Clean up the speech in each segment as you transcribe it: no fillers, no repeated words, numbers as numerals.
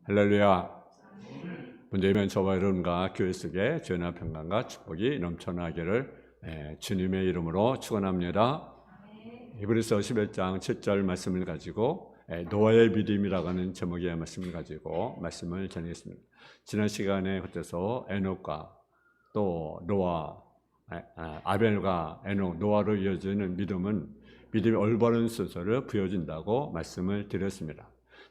할렐루야. 먼저 이면 저와 여러분과 교회 속에 주의 평강과 축복이 넘쳐나기를 주님의 이름으로 축원합니다. 히브리서 11장 7절 말씀을 가지고 노아의 믿음이라고 하는 제목의 말씀을 가지고 말씀을 전하겠습니다. 지난 시간에 그때서 에녹과 또 노아, 아벨과 에녹, 노아로 이어지는 믿음이 올바른 순서를 보여준다고 말씀을 드렸습니다.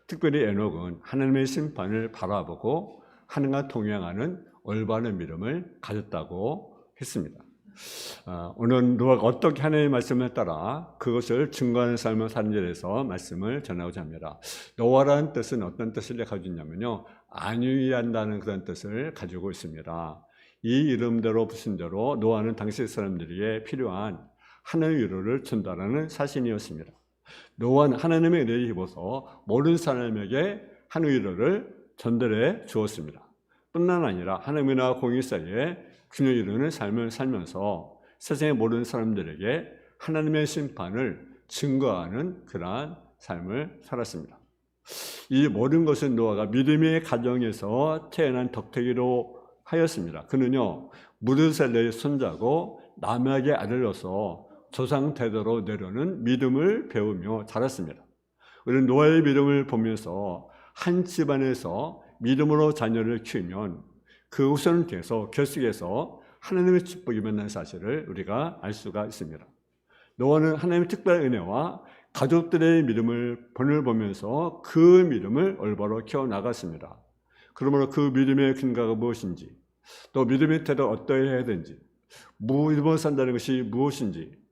특별히 에녹은 하나님의 심판을 바라보고 하나님과 동행하는 올바른 믿음을 가졌다고 했습니다. 오늘 노아가 어떻게 하나님의 말씀을 따라 그것을 증거하는 삶을 사는지에 대해서 말씀을 전하고자 합니다. 노아라는 뜻은 어떤 뜻을 가지고 있냐면요, 안위한다는 그런 뜻을 가지고 있습니다. 이 이름대로 붙인 대로 노아는 당시 사람들에게 필요한 하나님의 위로를 전달하는 사신이었습니다. 노아는 하나님의 은혜를 입어서 모든 사람에게 하나님의 위로를 전달해 주었습니다. 뿐만 아니라 하나님의 나라와 공의 사이에 균형 이루는 삶을 살면서 세상의 모든 사람들에게 하나님의 심판을 증거하는 그러한 삶을 살았습니다. 이 모든 것은 노아가 믿음의 가정에서 태어난 덕택이로 하였습니다. 그는요, 무드셀레의 손자고 남에게 아들로서 조상 대대로 내려오는 믿음을 배우며 자랐습니다. 우리는 노아의 믿음을 보면서 한 집안에서 믿음으로 자녀를 키우면 그 우선을 통해서 결속해서 하나님의 축복이 만난 사실을 우리가 알 수가 있습니다. 노아는 하나님의 특별한 은혜와 가족들의 믿음을 보면서 그 믿음을 올바로 키워나갔습니다. 그러므로 그 믿음의 근거가 무엇인지, 또 믿음의 태도가 어떠해야 되는지, 믿음으로 산다는 것이 무엇인지,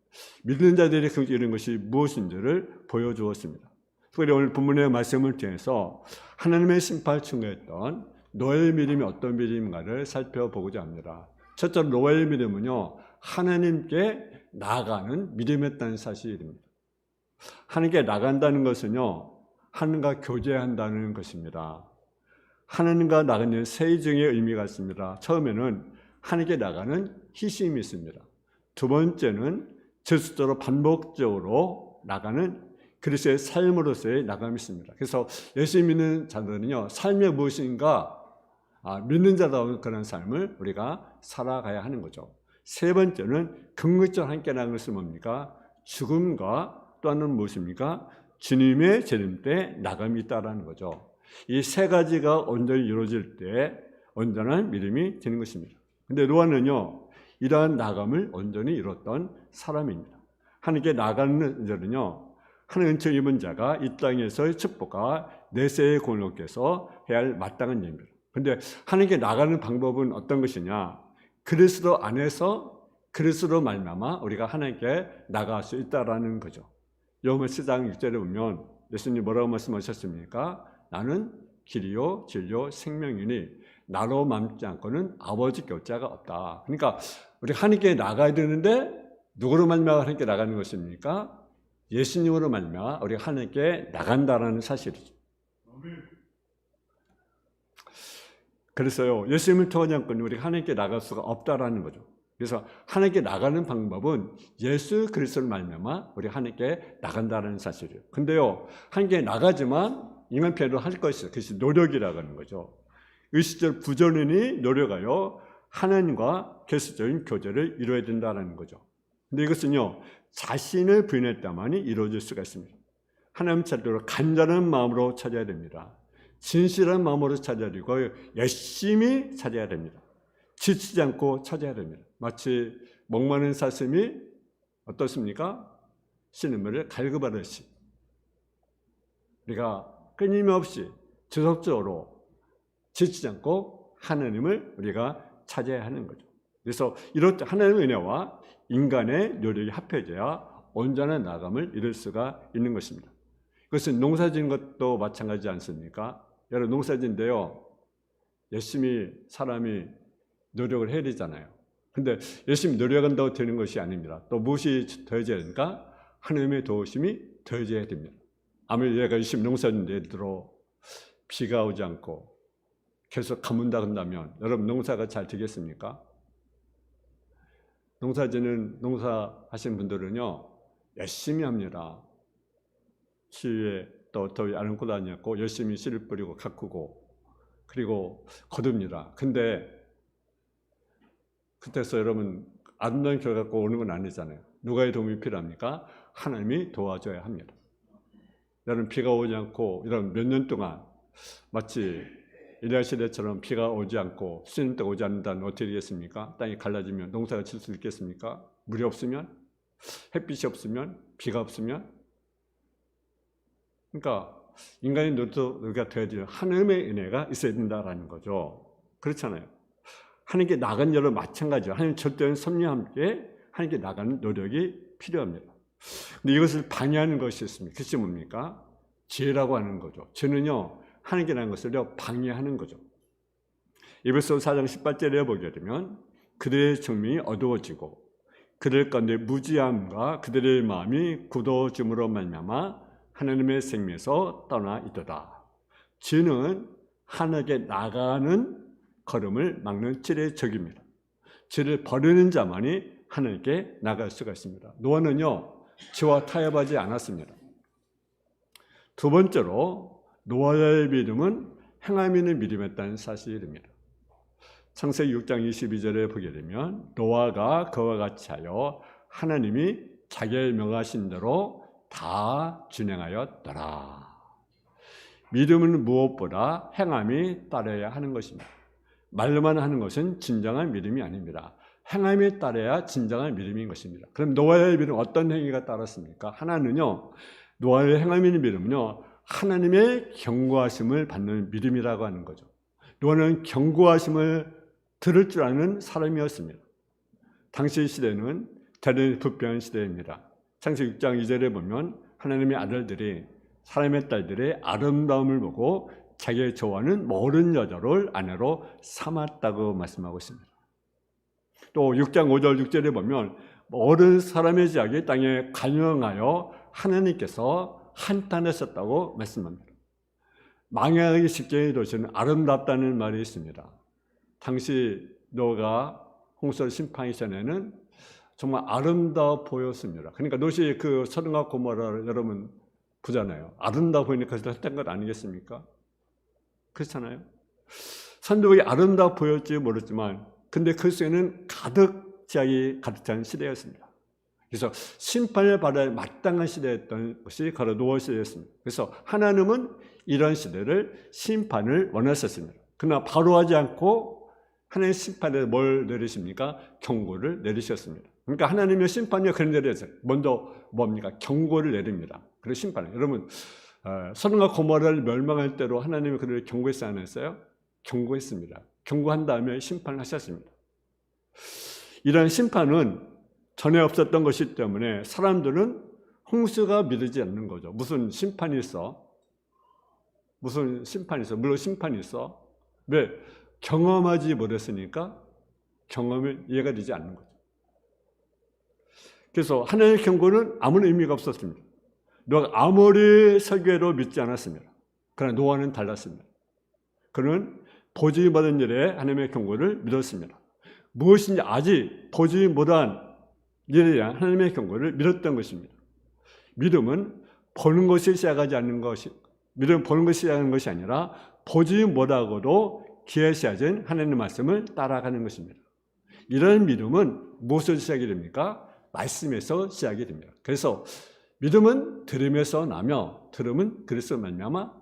믿는 자들이 이런 것이 무엇인지를 보여주었습니다. 특별히 오늘 본문의 말씀을 통해서 하나님의 심판을 증거했던 노아의 믿음이 어떤 믿음인가를 살펴보고자 합니다. 첫째로 노아의 믿음은요, 하나님께 나아가는 믿음이었다는 사실입니다. 하나님께 나간다는 것은요, 하나님과 교제한다는 것입니다. 하나님과 나가는 세 종의 의미가 있습니다. 처음에는 하나님께 나가는 희심이 있습니다. 두 번째는 저수적으로 반복적으로 나가는 그리스도의 삶으로서의 나감이 있습니다. 그래서 예수 믿는 자들은요, 삶이 무엇인가 믿는 자다운 그런 삶을 우리가 살아가야 하는 거죠. 세 번째는 긍휼적으로 함께 나가는 것은 뭡니까? 죽음과 또 하나는 무엇입니까? 주님의 재림 때 나감이 있다라는 거죠. 이 세 가지가 온전히 이루어질 때 온전한 믿음이 되는 것입니다. 근데 노아는요, 이러한 나감을 온전히 이뤘던 사람입니다. 하나님께 나가는 자는요, 하나님 은총 입은 자가 이 땅에서의 축복과 내세의 공로께서 해야 할 마땅한 일입니다. 그런데 하나님께 나가는 방법은 어떤 것이냐? 그리스도 안에서 그리스도로 말미암아 우리가 하나님께 나갈 수 있다라는 거죠. 요한복음 10장 6절에 보면 예수님 뭐라고 말씀하셨습니까? 나는 길이요 진리요 생명이니 나로 맘지 않고는 아버지께 올 자가 없다. 그러니까 우리 하나님께 나가야 되는데 누구로 말미암아 하나님께 나가는 것입니까? 예수님으로 말미암아 우리가 하나님께 나간다라는 사실이죠. 그래서요, 예수님을 통하지 않고는 우리가 하나님께 나갈 수가 없다라는 거죠. 그래서 하나님께 나가는 방법은 예수 그리스도를 말미암아 우리 하나님께 나간다는 사실이에요. 근데요, 하나님께 나가지만 인간 편으로 할 것이 있어요. 그것이 노력이라고 하는 거죠. 의식적 부전인이 노력하여 하나님과 계속적인 교제를 이루어야 된다는 거죠. 근데 이것은요, 자신을 부인했다만이 이루어질 수가 있습니다. 하나님 찾도록 간절한 마음으로 찾아야 됩니다. 진실한 마음으로 찾아야 되고 열심히 찾아야 됩니다. 지치지 않고 찾아야 됩니다. 마치 목마른 사슴이 어떻습니까? 신음을 갈급하듯이 우리가 끊임없이 지속적으로 지치지 않고 하나님을 우리가 찾아야 하는 거죠. 그래서 이런 하나님의 은혜와 인간의 노력이 합해져야 온전한 나감을 이룰 수가 있는 것입니다. 그것은 농사짓는 것도 마찬가지지 않습니까? 여러분 농사짓는데요, 열심히 사람이 노력을 해야 되잖아요. 근데 열심히 노력한다고 되는 것이 아닙니다. 또 무엇이 더해져야 되니까? 하나님의 도우심이 더해져야 됩니다. 아무리 내가 열심히 농사짓는데 예를 들어 비가 오지 않고 계속 가문다 한다면 여러분 농사가 잘 되겠습니까? 농사 하시는 분들은요, 열심히 합니다. 추위에 또 더위 안 안고 다녔고 열심히 씨를 뿌리고 가꾸고 그리고 거둡니다. 근데 그때서 여러분 아름다운 결과 갖고 오는 건 아니잖아요. 누가의 도움이 필요합니까? 하나님이 도와줘야 합니다. 여러분 비가 오지 않고 이런 몇 년 동안 마치 일야 시대처럼 비가 오지 않고 수년 동안 오지 않는다면 어떻게 되겠습니까? 땅이 갈라지면 농사가 칠 수 있겠습니까? 물이 없으면? 햇빛이 없으면? 비가 없으면? 그러니까 인간의 노력이 돼야 돼요. 하나님의 은혜가 있어야 된다라는 거죠. 그렇잖아요. 하나님께 나가는 여러 마찬가지죠. 하나님 절대적인 섭리와 함께 하나님께 나가는 노력이 필요합니다. 근데 이것을 방해하는 것이 있습니다. 그것이 뭡니까? 죄라고 하는 거죠. 죄는요, 하나님께 나가는 것을 방해하는 거죠. 에베소 4장 18절에 보게 되면 그들의 정명이 어두워지고 그들 가운데 무지함과 그들의 마음이 굳어짐으로 말미암아 하나님의 생명에서 떠나 있도다. 죄는 하나님께 나가는 걸음을 막는 찔의 적입니다. 죄를 버리는 자만이 하나님께 나갈 수가 있습니다. 노아는요, 죄와 타협하지 않았습니다. 두 번째로 노아의 믿음은 행함 있는 믿음이었다는 사실입니다. 창세기 6장 22절에 보게 되면 노아가 그와 같이 하여 하나님이 자기의 명하신 대로 다 진행하였더라. 믿음은 무엇보다 행함이 따라야 하는 것입니다. 말로만 하는 것은 진정한 믿음이 아닙니다. 행함이 따라야 진정한 믿음인 것입니다. 그럼 노아의 믿음은 어떤 행위가 따랐습니까? 하나는요, 노아의 행함 있는 믿음은요, 하나님의 경고하심을 받는 믿음이라고 하는 거죠. 노아는 경고하심을 들을 줄 아는 사람이었습니다. 당시 시대는 대단히 부패한 시대입니다. 창세기 6장 2절에 보면 하나님의 아들들이 사람의 딸들의 아름다움을 보고 자기의 좋아하는 모든 여자를 아내로 삼았다고 말씀하고 있습니다. 또 6장 5절 6절에 보면 모든 사람의 지약이 땅에 간영하여 하나님께서 한탄하셨다고 말씀합니다. 망하기 직전의 도시는 아름답다는 말이 있습니다. 당시 노아가 홍수를 심판하기 전에는 정말 아름다워 보였습니다. 그러니까 롯이 그 소돔과 고모라를 여러분 보잖아요. 아름다워 보이니까 했던 것 아니겠습니까? 그렇잖아요. 선도국이 아름다워 보였지 모르지만 근데 그 속에는 가득 지약이 가득 찬 시대였습니다. 그래서 심판을 받아야 마땅한 시대였던 것이 바로 노아 시대였습니다. 그래서 하나님은 이런 시대를 심판을 원하셨습니다. 그러나 바로 하지 않고 하나님의 심판에 뭘 내리십니까? 경고를 내리셨습니다. 그러니까 하나님의 심판이 그런 내려서 먼저 뭡니까? 경고를 내립니다. 그리고 심판을. 여러분 소돔과 고모라를 멸망할 때로 하나님이 그들을 경고했어요, 안 했어요? 경고했습니다. 경고한 다음에 심판을 하셨습니다. 이런 심판은 전에 없었던 것이기 때문에 사람들은 홍수가 믿어지지 않는 거죠. 무슨 심판이 있어? 무슨 심판이 있어? 물론 심판이 있어. 왜? 경험하지 못했으니까 경험이 이해가 되지 않는 거죠. 그래서 하나님의 경고는 아무런 의미가 없었습니다. 노아가 아무리 설교로 믿지 않았습니다. 그러나 노아는 달랐습니다. 그는 보지 못한 일에 하나님의 경고를 믿었습니다. 무엇인지 아직 보지 못한 일에 대한 하나님의 경고를 믿었던 것입니다. 믿음은 보는 것이 시작하지 않는 것이, 믿음은 보는 것이 시작하는 것이 아니라 보지 못하고도 계시하신 하나님의 말씀을 따라가는 것입니다. 이런 믿음은 무엇에서 시작이 됩니까? 말씀에서 시작이 됩니다. 그래서 믿음은 들음에서 나며 들음은 그리스도 말미암아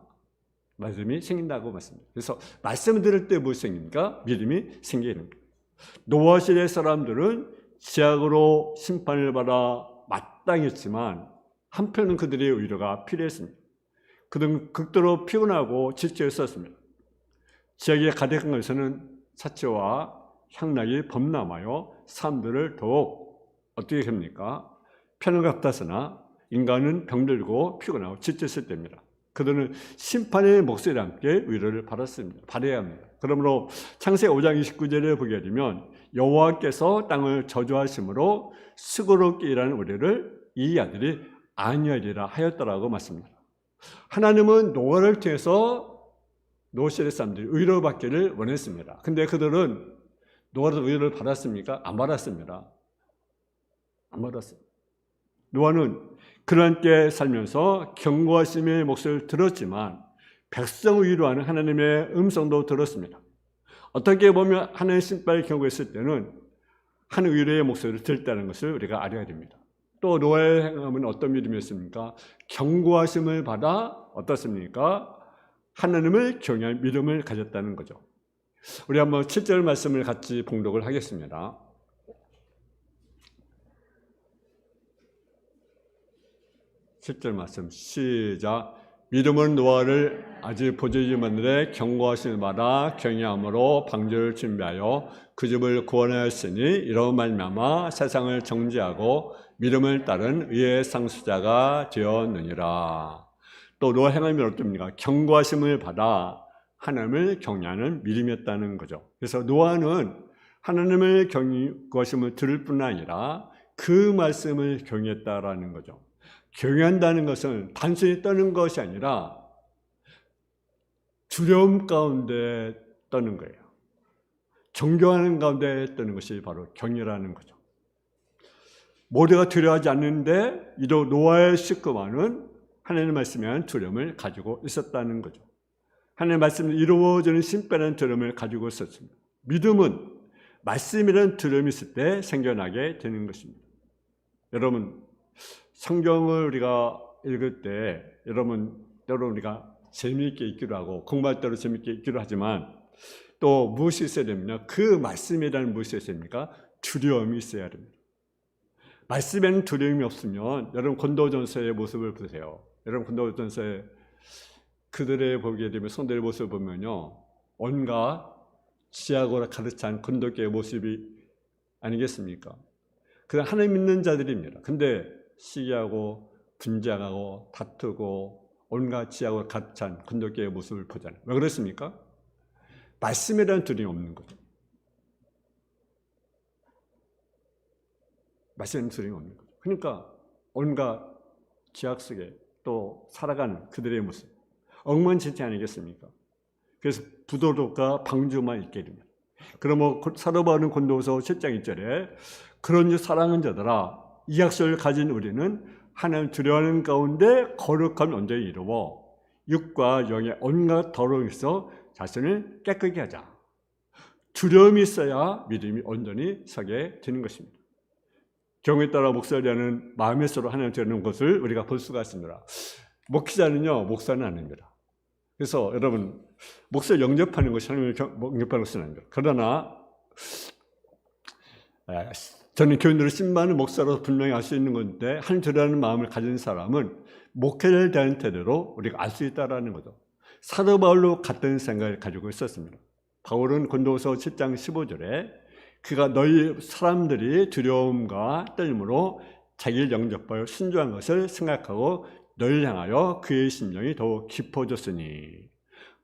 말씀이 생긴다고 말씀합니다. 그래서 말씀을 들을 때 무엇이 생깁니까? 믿음이 생기게 됩니다. 노아 시대 사람들은 지약으로 심판을 받아 마땅했지만 한편은 그들의 의료가 필요했습니다. 그들은 극도로 피곤하고 지쳐 있었습니다. 지역에 가득한 것에는 사체와 향락이 범람하여 사람들을 더욱 어떻게 합니까? 편을 같았으나 인간은 병들고 피곤하고 지쳤을 때입니다. 그들은 심판의 목소리와 함께 위로를 받아야 합니다. 그러므로 창세기 5장 29절에 보게 되면 여호와께서 땅을 저주하심으로 수고롭게 일하는 우리를 이 아들이 안위하리라 하였더라고 말씀합니다. 하나님은 노아를 통해서 노아 시대 사람들이 의로를 받기를 원했습니다. 근데 그들은 노아도 의로를 받았습니까? 안 받았습니다. 안 받았어요. 노아는 그런 때 살면서 경고하심의 목소리를 들었지만 백성을 위로하는 하나님의 음성도 들었습니다. 어떻게 보면 하나님의 신발을 경고했을 때는 하나님 위로의 목소리를 들었다는 것을 우리가 알아야 됩니다. 또 노아의 행함은 어떤 믿음이었습니까? 경고하심을 받아 어떻습니까? 하나님을 경외할 믿음을 가졌다는 거죠. 우리 한번 7절 말씀을 같이 봉독을 하겠습니다. 7절 말씀 시작. 믿음은 노아를 아직 보지 못하는데 경고하심을 받아 경외함으로 방주를 준비하여 그 집을 구원하였으니 이로 말미암아 세상을 정죄하고 믿음을 따른 의의 상수자가 되었느니라. 또 노아 행함이 어떻습니까? 경고하심을 받아 하나님을 경외하는 믿음이었다는 거죠. 그래서 노아는 하나님을 경고하심을 들을 뿐 아니라 그 말씀을 경외했다라는 거죠. 경외한다는 것은 단순히 떠는 것이 아니라 두려움 가운데 떠는 거예요. 존경하는 가운데 떠는 것이 바로 경외라는 거죠. 모두가 두려워하지 않는데 이도 노아의 식구만은 하나님의 말씀에 대한 두려움을 가지고 있었다는 거죠. 하나님의 말씀이 이루어지는 신비한 두려움을 가지고 있었습니다. 믿음은 말씀이라는 두려움이 있을 때 생겨나게 되는 것입니다. 여러분, 성경을 우리가 읽을 때 여러분 우리가 재미있게 읽기로 하고 공부할 때로 재미있게 읽기로 하지만 또 무엇이 있어야 됩니까? 그 말씀이라는 무엇이 있어야 됩니까? 두려움이 있어야 됩니다. 말씀에는 두려움이 없으면 여러분 고린도전서의 모습을 보세요. 여러분 고린도전서에 그들의 보게 되면 성도의 모습을 보면요, 온갖 지하고라 가르치는 고린도교의 모습이 아니겠습니까? 그냥 하나님 믿는 자들입니다. 근데 시기하고 분쟁하고 다투고 온갖 지하고라 가르치는 고린도교의 모습을 보잖아요. 왜 그렇습니까? 말씀에 대한 두려움이 없는 거죠. 말씀에 대한 두려움이 없는 거죠. 그러니까 온갖 지학 속에 또 살아가는 그들의 모습, 엉망진창 아니겠습니까? 그래서 부도덕과 방주만 있게 됩니다. 그러면 사도 바울은 고린도후서 7장 1절에 그런 즉 사랑하는 자들아 이 약속을 가진 우리는 하나님 두려워하는 가운데 거룩함을 온전히 이루어 육과 영의 온갖 더러움에서 자신을 깨끗게 하자. 두려움이 있어야 믿음이 온전히 서게 되는 것입니다. 경우에 따라 목사라는 마음의 소로 하나님 되는 것을 우리가 볼 수가 있습니다. 목회자는요, 목사는 아닙니다. 그래서 여러분, 목사 영접하는 것이 하나님을 영접하는 것은 아닙니다. 그러나 저는 교인들을 신받는 목사로 분명히 알 수 있는 건데 하나님 두려워하는 마음을 가진 사람은 목회를 대하는 태도로 우리가 알 수 있다는 거죠. 사도 바울로 같은 생각을 가지고 있었습니다. 바울은 고린도후서 7장 15절에 그가 너희 사람들이 두려움과 떨림으로 자기를 영접하여 순종한 것을 생각하고 너희를 향하여 그의 심령이 더욱 깊어졌으니,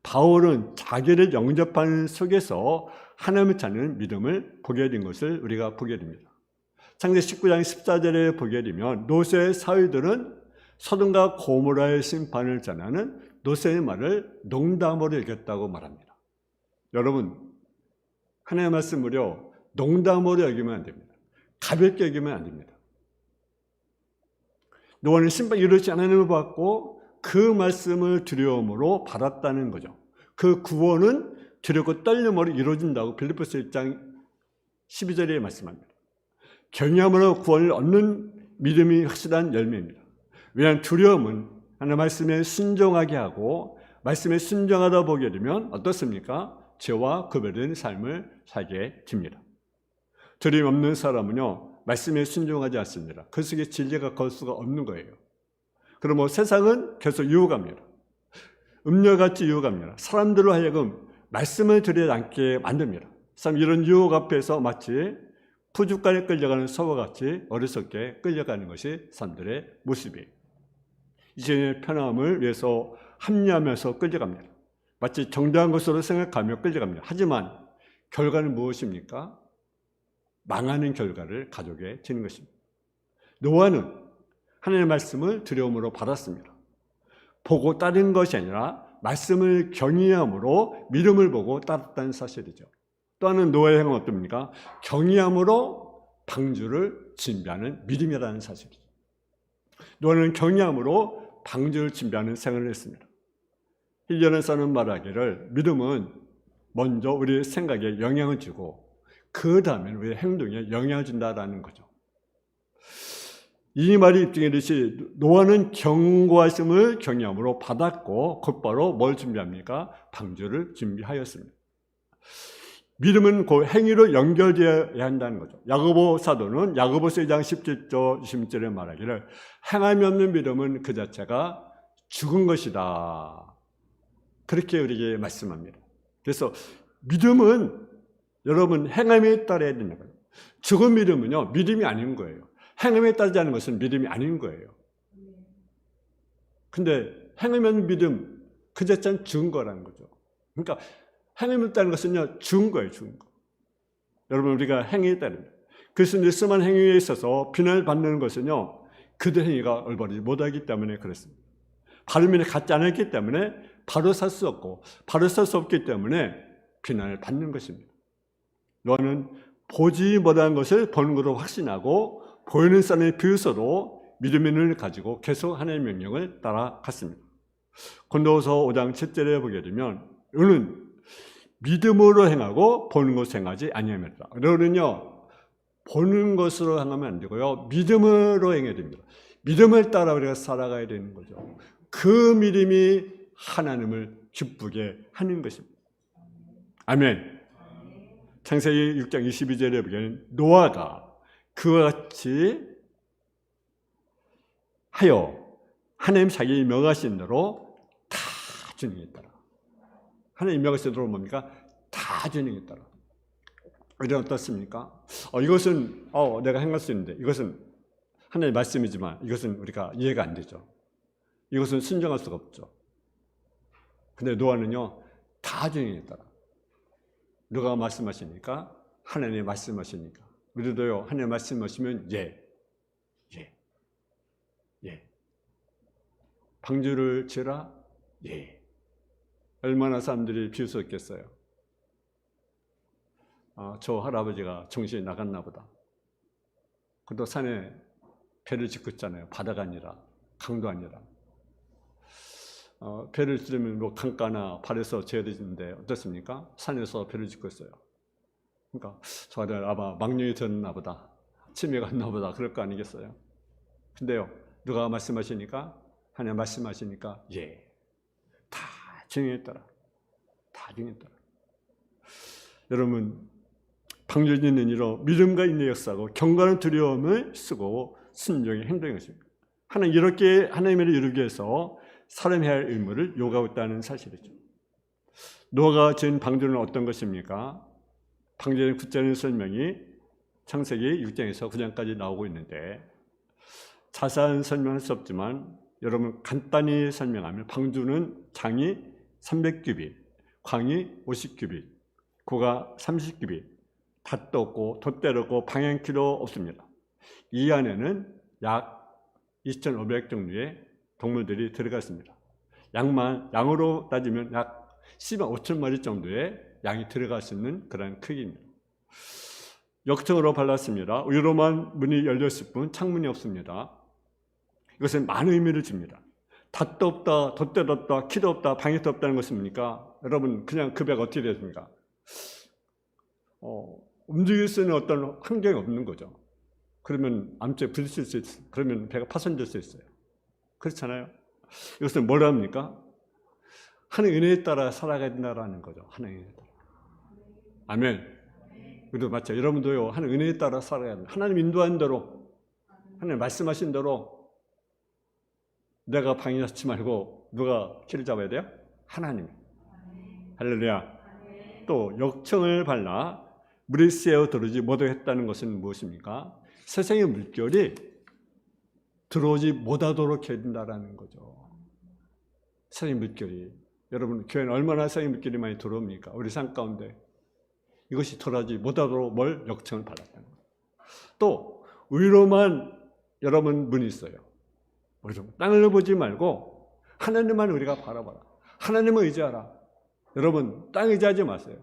바울은 자기를 영접하는 속에서 하나님을 찾는 믿음을 보게 된 것을 우리가 보게 됩니다. 창세기 19장 14절에 보게 되면 노새의 사위들은 소돔과 고모라의 심판을 전하는 노새의 말을 농담으로 여겼다고 말합니다. 여러분, 하나님의 말씀을요 농담으로 여기면 안 됩니다. 가볍게 여기면 안 됩니다. 노아는 심판 이루지 하나님을 받고 그 말씀을 두려움으로 받았다는 거죠. 그 구원은 두렵고 떨림으로 이루어진다고 빌립보서 1장 12절에 말씀합니다. 경외함으로 구원을 얻는 믿음이 확실한 열매입니다. 왜냐하면 두려움은 하나님의 말씀에 순종하게 하고 말씀에 순종하다 보게 되면 어떻습니까? 죄와 구별된 삶을 살게 됩니다. 두려움 없는 사람은요 말씀에 순종하지 않습니다. 그 속에 진리가 걸 수가 없는 거예요. 그러면 세상은 계속 유혹합니다. 음녀같이 유혹합니다. 사람들로 하여금 말씀을 들여지 않게 만듭니다. 이런 유혹 앞에서 마치 푸주간에 끌려가는 소와 같이 어리석게 끌려가는 것이 사람들의 모습이에요. 이제의 편함을 위해서 합리하면서 끌려갑니다. 마치 정당한 것으로 생각하며 끌려갑니다. 하지만 결과는 무엇입니까? 망하는 결과를 가져오게 되는 것입니다. 노아는 하나님의 말씀을 두려움으로 받았습니다. 보고 따른 것이 아니라 말씀을 경외함으로 믿음을 보고 따랐다는 사실이죠. 또 하나는 노아의 행은 어떻습니까? 경외함으로 방주를 준비하는 믿음이라는 사실이죠. 노아는 경외함으로 방주를 준비하는 생활을 했습니다. 힐리언에서는 말하기를 믿음은 먼저 우리 생각에 영향을 주고 그 다음에 우리 행동에 영향을 준다라는 거죠. 이 말이 입증이듯이 노아는 경고하심을 경험으로 받았고 곧바로 뭘 준비합니까? 방주를 준비하였습니다. 믿음은 그 행위로 연결되어야 한다는 거죠. 야고보 사도는 야고보서 2장 17절 20절에 말하기를 행함이 없는 믿음은 그 자체가 죽은 것이다. 그렇게 우리에게 말씀합니다. 그래서 믿음은 여러분 행함에 따라야 되는 거예요. 죽은 믿음은요, 믿음이 아닌 거예요. 행함에 따르지 않은 것은 믿음이 아닌 거예요. 근데 행함이 없는 믿음 그 자체는 죽은 거라는 거죠. 그러니까 행함에 따르는 것은요, 죽은 거예요, 죽은 거. 여러분, 우리가 행위에 따릅니다. 그래서 이제 심한 행위에 있어서 비난을 받는 것은요, 그들 행위가 올바르지 못하기 때문에 그렇습니다. 바른 면에 갖지 않았기 때문에 바로 살 수 없고, 바로 살 수 없기 때문에 비난을 받는 것입니다. 너는 보지 못한 것을 보는 것으로 확신하고 보이는 사람의 비유서로 믿음의 눈을 가지고 계속 하나님의 명령을 따라갔습니다. 고린도후서 5장 7절에 보게 되면 너는 믿음으로 행하고 보는 것을 행하지 아니하면이다. 너는요, 보는 것으로 행하면 안 되고요, 믿음으로 행해야 됩니다. 믿음을 따라 우리가 살아가야 되는 거죠. 그 믿음이 하나님을 기쁘게 하는 것입니다. 아멘. 창세기 6장 22절에 보면 노아가 그와 같이 하여 하나님 자기 명하신 대로 다 준행했더라. 하나님 명하신 대로 뭡니까? 다 준행했더라. 이런 어떻습니까? 이것은 내가 행할 수 있는데 이것은 하나님의 말씀이지만 이것은 우리가 이해가 안 되죠. 이것은 순종할 수가 없죠. 근데 노아는요, 다 준행했더라. 누가 말씀하시니까? 하나님이 말씀하시니까. 우리도요, 하나님 말씀하시면 예. 방주를 지라? 예. 얼마나 사람들이 비웃었겠어요. 저 할아버지가 정신이 나갔나 보다. 그래도 산에 배를 짓고 있잖아요. 바다가 아니라, 강도 아니라. 배를 지르면 뭐 강가나 발에서 재야 되는데 어떻습니까? 산에서 배를 짓고 있어요. 그러니까 저 아들 아마 망령이 들었나 보다, 치매가 왔나 보다, 그럴 거 아니겠어요? 근데요, 누가 말씀하시니까, 하나님 말씀하시니까 예, 다 증했더라. 다 증했더라. 여러분, 방주 짓는 이로 믿음과 인내 역사고 경건한 두려움을 쓰고 순종의 행동인 것입니다. 하나님 이렇게 하나님을 이루기 위해서 사람이 할 의무를 요구하고 있다는 사실이죠. 노아가 지은 방주는 어떤 것입니까? 방주의 구체적인 설명이 창세기 6장에서 9장까지 나오고 있는데 자세한 설명할 수 없지만 여러분 간단히 설명하면 방주는 장이 300규빗, 광이 50규빗, 고가 30규빗, 닷도 없고 돛대도 없고 방향키도 없습니다. 이 안에는 약 2,500 정도의 동물들이 들어갔습니다. 양으로 따지면 약 10만 5천 마리 정도의 양이 들어갈 수 있는 그런 크기입니다. 역청으로 발랐습니다. 위로만 문이 열렸을 뿐 창문이 없습니다. 이것은 많은 의미를 줍니다. 닷도 없다, 돛대도 없다, 키도 없다, 방향도 없다는 것은 뭡니까? 여러분, 그냥 그 배가 어떻게 됐습니까? 움직일 수 있는 어떤 환경이 없는 거죠. 그러면 암초에 부딪힐 수 있어요. 그러면 배가 파손될 수 있어요. 그렇잖아요. 이것은 뭐라 합니까? 하나님의 은혜에 따라 살아가야 된다는 거죠. 하나님의 은혜에 따라. 아멘. 우리도 마찬가지. 여러분도요, 하나님의 은혜에 따라 살아가야 됩니다. 하나님 인도한 대로, 하나님 말씀하신 대로 내가 방해 잡지 말고 누가 키를 잡아야 돼요? 하나님. 할렐루야. 또 역청을 발라 물이 새어 들어오지 못하겠다는 것은 무엇입니까? 세상의 물결이 들어오지 못하도록 해야 된다는 거죠. 세상의 물결이. 여러분, 교회는 얼마나 세상의 물결이 많이 들어옵니까? 우리 삶 가운데. 이것이 들어오지 못하도록 뭘 역청을 발랐다는 거예요. 또 위로만 여러분 문이 있어요. 땅을 보지 말고 하나님만 우리가 바라봐라. 하나님을 의지하라. 여러분, 땅 의지하지 마세요.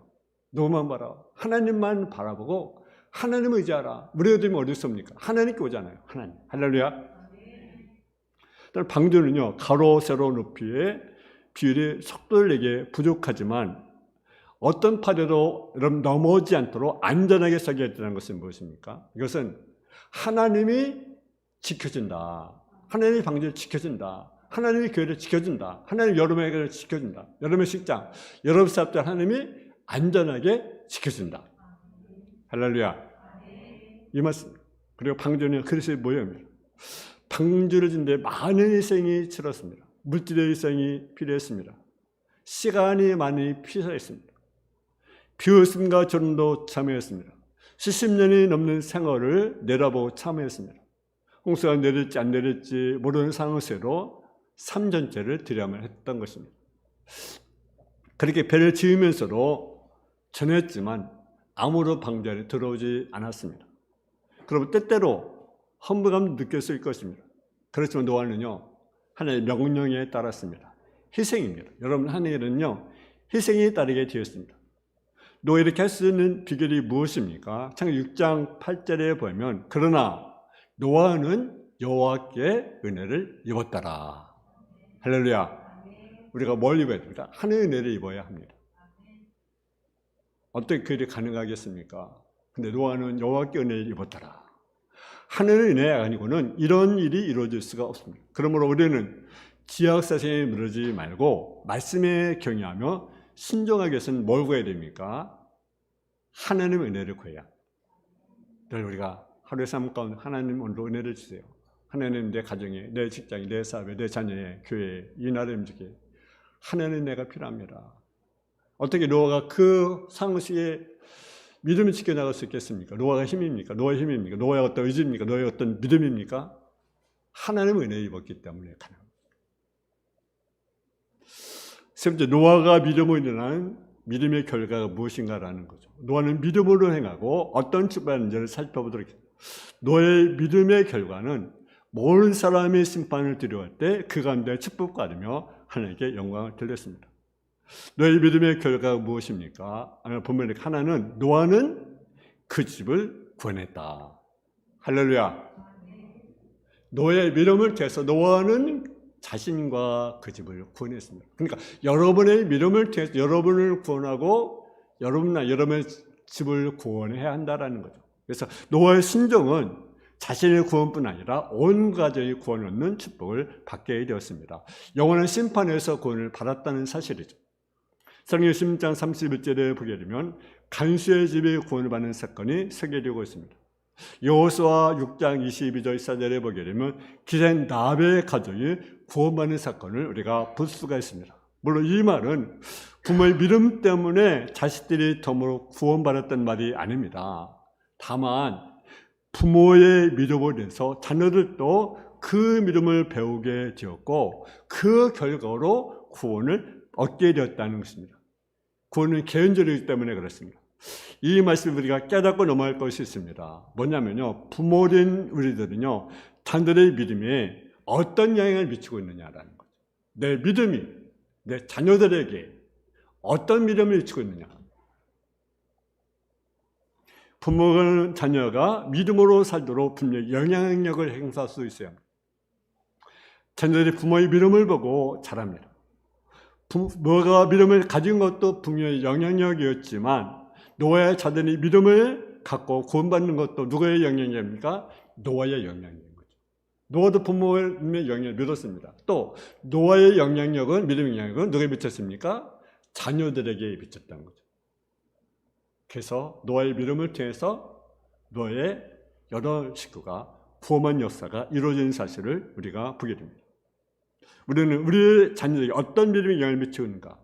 너만 바라. 하나님만 바라보고 하나님을 의지하라. 물에 들면 어디 있습니까? 하나님께 오잖아요. 하나님. 할렐루야. 방주는요, 가로 세로 높이에 비율의 속도를 내게 부족하지만 어떤 파도도 여러분 넘어오지 않도록 안전하게 서게 했다는 것은 무엇입니까? 이것은 하나님이 지켜준다. 하나님의 방제를 지켜준다. 하나님의 교회를 지켜준다. 하나님 여러분의 교회를 지켜준다. 여러분의 식장, 여러분 사업들 하나님이 안전하게 지켜준다. 할렐루야. 이 말씀. 그리고 방주는 그리스도의 모형입니다. 방주를 짓는데 많은 희생이 치렀습니다. 물질의 희생이 필요했습니다. 시간이 많이 필요했습니다. 비웃음과 조롱도 참여했습니다. 수십 년이 넘는 생활을 내다보고 참여했습니다. 홍수가 내릴지 안 내릴지 모르는 상황에서도 삶전체를 드려야만 했던 것입니다. 그렇게 배를 지으면서도 전했지만 아무런 방전이 들어오지 않았습니다. 그러면 때때로 허무감 느꼈을 것입니다. 그렇지만 노아는요, 하나님의 명령에 따랐습니다. 희생입니다. 여러분, 하나님은요, 희생에 따르게 되었습니다. 노아 이렇게 할 수 있는 비결이 무엇입니까? 창세기 6장 8절에 보면 그러나 노아는 여호와께 은혜를 입었더라. 할렐루야. 우리가 뭘 입어야 됩니까? 하늘의 은혜를 입어야 합니다. 어떻게 그 일이 가능하겠습니까? 근데 노아는 여호와께 은혜를 입었더라. 하늘의 은혜가 아니고는 이런 일이 이루어질 수가 없습니다. 그러므로 우리는 지역사상에 무너지지 말고 말씀에 경외하며 순종하기 위해서는 뭘 구해야 됩니까? 하나님의 은혜를 구해야. 늘 우리가 하루의 삶 가운데 하나님 오늘도 은혜를 주세요. 하나님 내 가정에, 내 직장에, 내 사업에, 내 자녀에, 교회에, 이 나라의 움직임에 하나님의 은혜가 필요합니다. 어떻게 노아가 그 상황 속에 믿음을 지켜나갈 수 있겠습니까? 노아가 힘입니까? 노아의 힘입니까? 노아의 어떤 의지입니까? 노아의 어떤 믿음입니까? 하나님의 은혜를 입었기 때문에 가능합니다. 세 번째, 노아가 믿음으로 일어난 믿음의 결과가 무엇인가라는 거죠. 노아는 믿음으로 행하고 어떤 축복하는지를 살펴보도록 하겠습니다. 노아의 믿음의 결과는 모든 사람의 심판을 두려워할 때 그 가운데 축복을 받으며 하나님께 영광을 돌렸습니다. 노아의 믿음의 결과가 무엇입니까? 보면 하나는 노아는 그 집을 구원했다. 할렐루야. 노아의 믿음을 통해서 노아는 자신과 그 집을 구원했습니다. 그러니까 여러분의 믿음을 통해서 여러분을 구원하고 여러분의 집을 구원해야 한다는 거죠. 그래서 노아의 순종은 자신의 구원뿐 아니라 온 가족의 구원을 얻는 축복을 받게 되었습니다. 영원한 심판에서 구원을 받았다는 사실이죠. 성경 16장 31절에 보게 되면 간수의 집에 구원을 받는 사건이 소개되고 있습니다. 여호수아 6장 22절 14절에 보게 되면 기생 나베의 가족이 구원받는 사건을 우리가 볼 수가 있습니다. 물론 이 말은 부모의 믿음 때문에 자식들이 덤으로 구원받았던 말이 아닙니다. 다만 부모의 믿음으로 인해서 자녀들도 그 믿음을 배우게 되었고 그 결과로 구원을 얻게 되었다는 것입니다. 구원은 개인적이기 때문에 그렇습니다. 이 말씀을 우리가 깨닫고 넘어갈 것이 있습니다. 뭐냐면요, 부모된 우리들은요, 자녀들의 믿음에 어떤 영향을 미치고 있느냐라는 거죠. 내 믿음이 내 자녀들에게 어떤 믿음을 미치고 있느냐. 부모는 자녀가 믿음으로 살도록 분명히 영향력을 행사할 수 있어요. 자녀들이 부모의 믿음을 보고 자랍니다. 부모가 믿음을 가진 것도 분명히 영향력이었지만 노아의 자손이 믿음을 갖고 구원받는 것도 누구의 영향력입니까? 노아의 영향력인 거죠. 노아도 부모의 영향을 믿었습니다. 또 노아의 영향력은 믿음의 영향력은 누구에 미쳤습니까? 자녀들에게 미쳤다는 거죠. 그래서 노아의 믿음을 통해서 노아의 여러 식구가 구원한 역사가 이루어진 사실을 우리가 보게 됩니다. 우리는 우리의 자녀에게 어떤 믿음이 영향을 미치는가?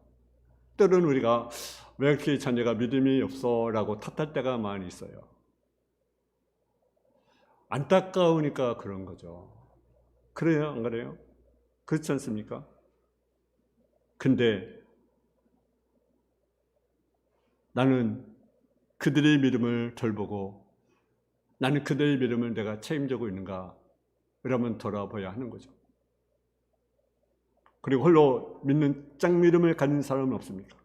때로는 우리가 왜 이렇게 자녀가 믿음이 없어? 라고 탓할 때가 많이 있어요. 안타까우니까 그런 거죠. 그래요? 안 그래요? 그렇지 않습니까? 근데 나는 그들의 믿음을 돌보고 나는 그들의 믿음을 내가 책임지고 있는가? 이러면 돌아봐야 하는 거죠. 그리고 홀로 믿는 짝 믿음을 가진 사람은 없습니까?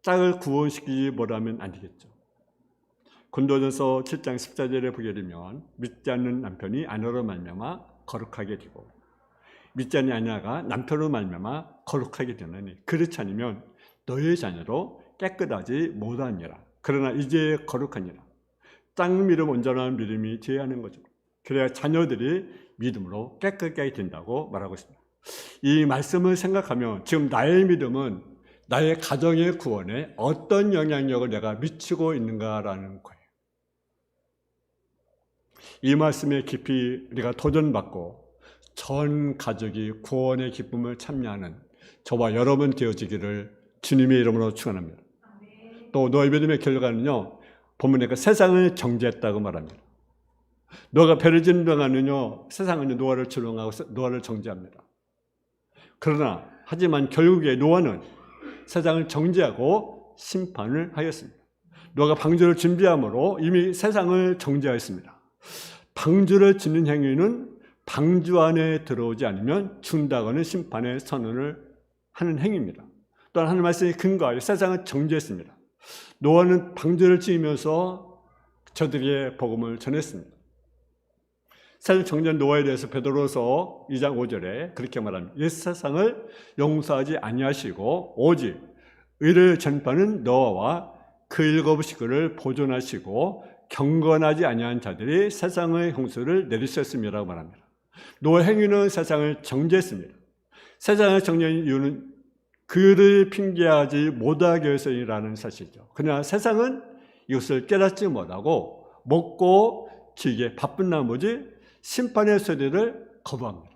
짝을 구원시키지 못하면 안 되겠죠. 고린도전서 7장 14절에 보게 되면 믿지 않는 남편이 아내로 말미암아 거룩하게 되고 믿지 아니하냐가 남편으로 말미암아 거룩하게 되나니 그렇지 않으면 너의 자녀도 깨끗하지 못하니라. 그러나 이제 거룩하니라. 땅 믿음 온전한 믿음이 되어야 하는 거죠. 그래야 자녀들이 믿음으로 깨끗하게 된다고 말하고 있습니다. 이 말씀을 생각하면 지금 나의 믿음은 나의 가정의 구원에 어떤 영향력을 내가 미치고 있는가라는 거예요. 이 말씀에 깊이 우리가 도전받고 전 가족이 구원의 기쁨을 참여하는 저와 여러분 되어지기를 주님의 이름으로 축원합니다. 또 너의 믿음의 결과는요, 본문에 세상을 정죄했다고 말합니다. 너가 배를 진병하느냐, 세상은 노아를 조롱하고 노아를 정죄합니다. 그러나 하지만 결국에 노아는 세상을 정죄하고 심판을 하였습니다. 노아가 방주를 준비함으로 이미 세상을 정죄하였습니다. 방주를 짓는 행위는 방주 안에 들어오지 않으면 죽는다고는 심판의 선언을 하는 행위입니다. 또한 하나님 말씀에 근거하여 세상을 정죄했습니다. 노아는 방주를 지으면서 저들에게 복음을 전했습니다. 세상 정죄한 노아에 대해서 베드로서 2장 5절에 그렇게 말합니다. 이 세상을 용서하지 아니하시고 오직 의를 전파하는 노아와 그 일곱 식구를 보존하시고 경건하지 아니한 자들이 세상의 홍수를 내리셨음이라고 말합니다. 노아 행위는 세상을 정죄했습니다. 세상을 정죄한 이유는 그를 핑계하지 못하게 해서이라는 사실이죠. 그러나 세상은 이것을 깨닫지 못하고 먹고 지게 바쁜 나머지 심판의 소리를 거부합니다.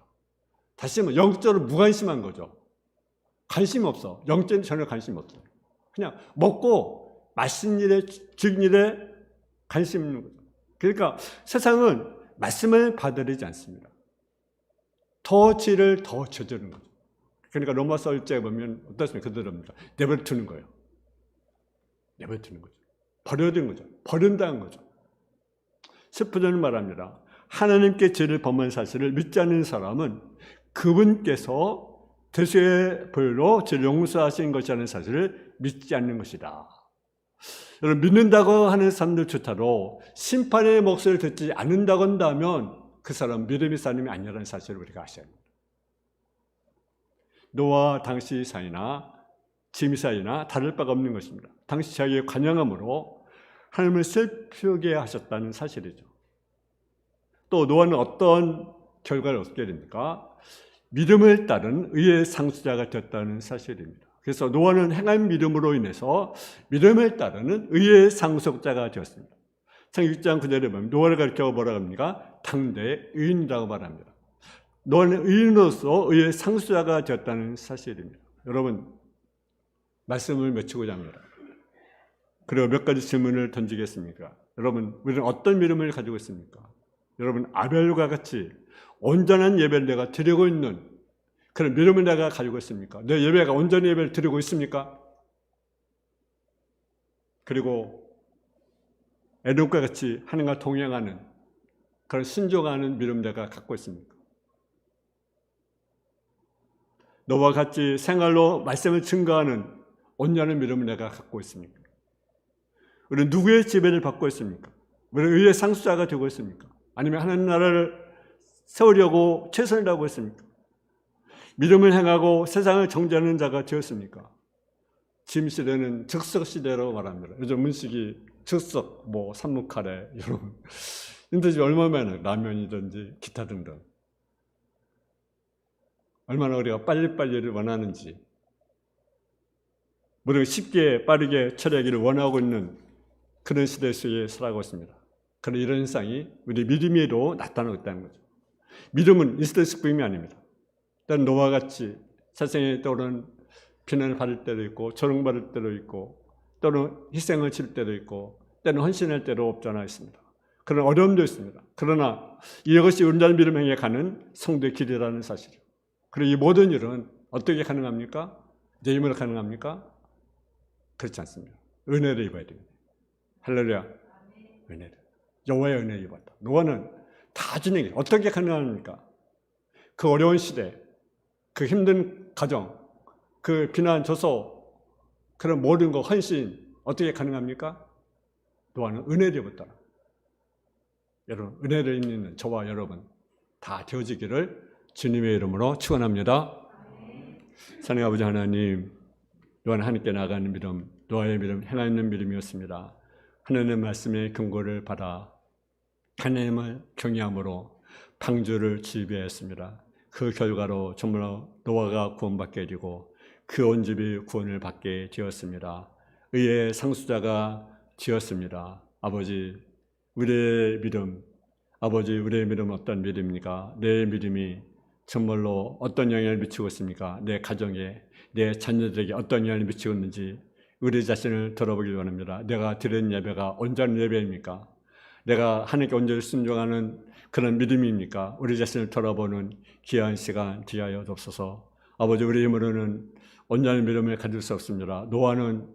다시 말하면 영적으로 무관심한 거죠. 관심 없어. 영적인 전혀 관심 없어. 그냥 먹고 맛있는 일에 즐긴 일에 관심 있는 거죠. 그러니까 세상은 말씀을 받아들이지 않습니다. 더 죄를 더 저지르는 거죠. 그러니까 로마서 1장에 보면 어떻습니까? 그대로입니다. 내버려두는 거예요. 내버려두는 거죠. 버려둔 거죠. 버린다는 거죠. 10절은 말합니다. 하나님께 죄를 범한 사실을 믿지 않는 사람은 그분께서 대수의 벌로 죄를 용서하신 것이라는 사실을 믿지 않는 것이다. 여러분, 믿는다고 하는 사람들조차도 심판의 목소리를 듣지 않는다고 한다면 그 사람은 믿음의 사람이 아니라는 사실을 우리가 아셔야 합니다. 노아 당시 사이나 지금 사이나 다를 바가 없는 것입니다. 당시 자기의 관영함으로 하나님을 슬프게 하셨다는 사실이죠. 또 노아는 어떤 결과를 얻게 됩니까? 믿음을 따른 의의 상수자가 되었다는 사실입니다. 그래서 노아는 행한 믿음으로 인해서 믿음을 따르는 의의 상속자가 되었습니다. 창세기 6장 9절에 보면 노아를 가리켜 뭐라고 합니까? 당대 의인이라고 말합니다. 노아는 의인으로서 의의 상수자가 되었다는 사실입니다. 여러분, 말씀을 맺히고자 합니다. 그리고 몇 가지 질문을 던지겠습니까? 여러분, 우리는 어떤 믿음을 가지고 있습니까? 여러분, 아벨과 같이 온전한 예배를 내가 드리고 있는 그런 믿음을 내가 가지고 있습니까? 내 예배가 온전히 예배를 드리고 있습니까? 그리고 에녹과 같이 하나님과 동행하는 그런 순종하는 믿음 내가 갖고 있습니까? 너와 같이 생활로 말씀을 증거하는 온전한 믿음을 내가 갖고 있습니까? 우리는 누구의 지배를 받고 있습니까? 우리는 의의 상수자가 되고 있습니까? 아니면 하나님 나라를 세우려고 최선을 다하고 있습니까? 믿음을 행하고 세상을 정죄하는 자가 되었습니까? 지금 시대는 즉석 시대라고 말합니다. 요즘 문식이 즉석, 삼묵카레, 여러분. 인터넷이 얼마나 많아요. 라면이든지 기타 등등. 얼마나 우리가 빨리빨리를 원하는지. 우리가 쉽게 빠르게 처리하기를 원하고 있는 그런 시대 속에 살아가고 있습니다. 그런 이런 현상이 우리 믿음에도 나타나고 있다는 거죠. 믿음은 인스턴트 식품이 아닙니다. 때는 노아와 같이 세상에 떠오르는 비난을 받을 때도 있고 조롱받을 때도 있고 또는 희생을 칠 때도 있고 때는 헌신할 때도 없잖아 있습니다. 그런 어려움도 있습니다. 그러나 이것이 온전한 믿음 행에 가는 성도의 길이라는 사실이죠. 그리고 이 모든 일은 어떻게 가능합니까? 내 힘으로 가능합니까? 그렇지 않습니다. 은혜를 입어야 됩니다. 할렐루야. 은혜를. 여호와의 은혜를 입었다. 노아는 다 진행해. 어떻게 가능합니까? 그 어려운 시대, 그 힘든 가정, 그 비난 조소, 그런 모든 거 헌신 어떻게 가능합니까? 노아는 은혜를 입었다. 여러분, 은혜를 입는 저와 여러분 다 되어지기를 주님의 이름으로 축원합니다. 사랑의 아버지 하나님, 또한 하나님께 나가는 믿음, 노아의 믿음, 행하는 믿음이었습니다. 하나님의 말씀의 경고를 받아 하나님을 경외함으로 방주를 지배했습니다. 그 결과로 정말로 노아가 구원받게 되고 그 온 집이 구원을 받게 되었습니다. 의의 상수자가 되었습니다. 아버지, 우리의 믿음, 아버지, 우리의 믿음은 어떤 믿음입니까? 내 믿음이 정말로 어떤 영향을 미치고 있습니까? 내 가정에, 내 자녀들에게 어떤 영향을 미치고 있는지 우리 자신을 돌아보길 원합니다. 내가 드리는 예배가 온전한 예배입니까? 내가 하나님께 온전히 순종하는 그런 믿음입니까? 우리 자신을 돌아보는 귀한 시간 되하여 주옵소서. 아버지, 우리 힘으로는 온전한 믿음을 가질 수 없습니다. 노아는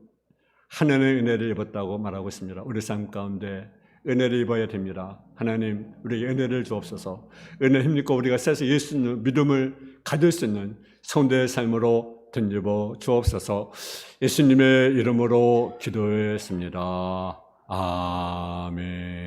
하나님의 은혜를 입었다고 말하고 있습니다. 우리 삶 가운데 은혜를 입어야 됩니다. 하나님, 우리에게 은혜를 주옵소서. 은혜 힘입고 우리가 세상 예수님 믿음을 가질 수 있는 성도의 삶으로 던집어 주옵소서. 예수님의 이름으로 기도했습니다. 아멘.